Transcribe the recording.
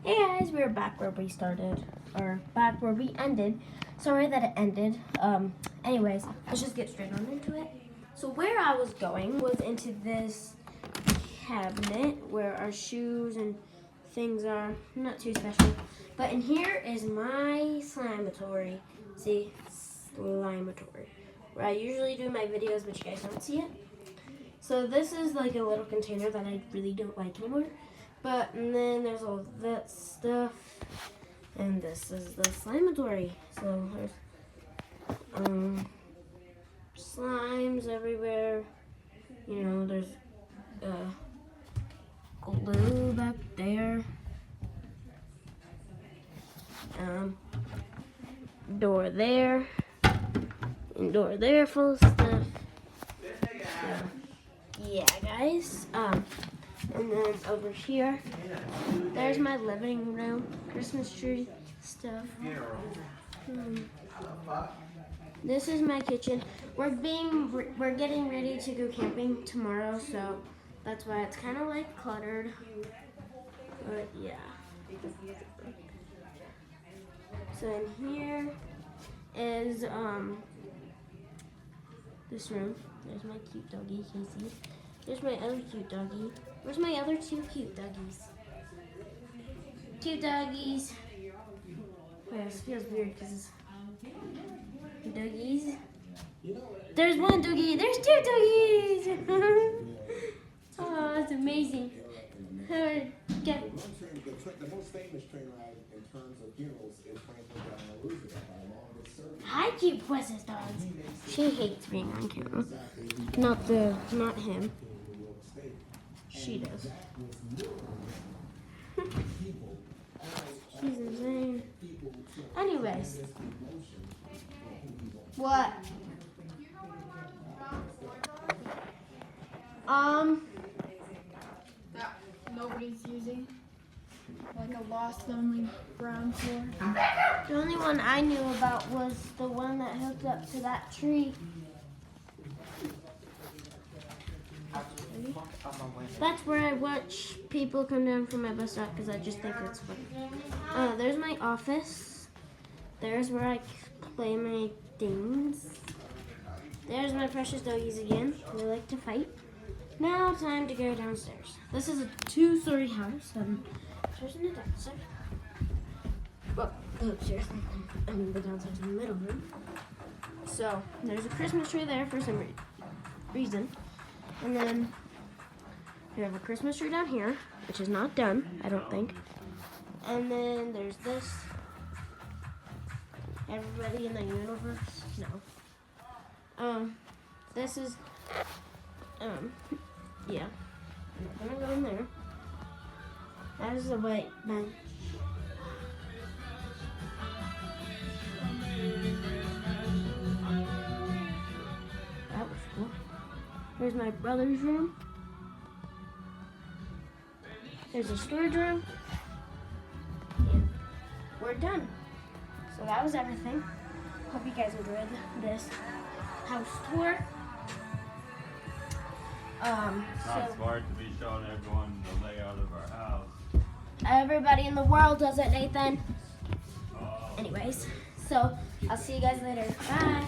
Hey guys, we're back where we started, or back where we ended. Sorry that it ended. Anyways, let's just get straight on into it. So where I was going was into this cabinet where our shoes and things are, not too special. But in here is my slimatory. See, slimatory. Where I usually do my videos, but you guys don't see it. So this is like a little container that I really don't like anymore. And then there's all that stuff, and this is the slimatory. So there's slimes everywhere. You know, there's glue back there. Door there, and door there full of stuff. So, yeah, guys. And then over here, there's my living room, Christmas tree stuff. This is my kitchen. We're getting ready to go camping tomorrow, so that's why it's kind of like cluttered. But yeah. So in here is this room. There's my cute doggy, Casey. There's my other cute doggy. Where's my other two cute doggies? Cute doggies. Wait, this feels weird because doggies. There's one doggy. There's two doggies. Oh, that's amazing. The most famous train ride in terms of funerals is Franklin Delano Roosevelt. Hi, cute Wes's dogs. She hates being on camera. Not him. She does. She's insane. Anyways. What? That nobody's using. Like a lost, lonely ground floor. The only one I knew about was the one that hooked up to that tree. That's where I watch people come down from my bus stop because I just think it's funny. There's my office. There's where I play my things. There's my precious doggies again. They like to fight. Now time to go downstairs. This is a 2-story house. There's a downstairs. Well, upstairs. And the downstairs in the middle room. So there's a Christmas tree there for some reason. And then we have a Christmas tree down here, which is not done, I don't think. And then there's this. Everybody in the universe? No. This is, yeah. I'm gonna go in there. That is the white bench. That was cool. Here's my brother's room. There's a storage room. And we're done. So that was everything. Hope you guys enjoyed this house tour. It's not smart to be showing everyone the layout of our house. Everybody in the world does it, Nathan. Anyways, so I'll see you guys later. Bye.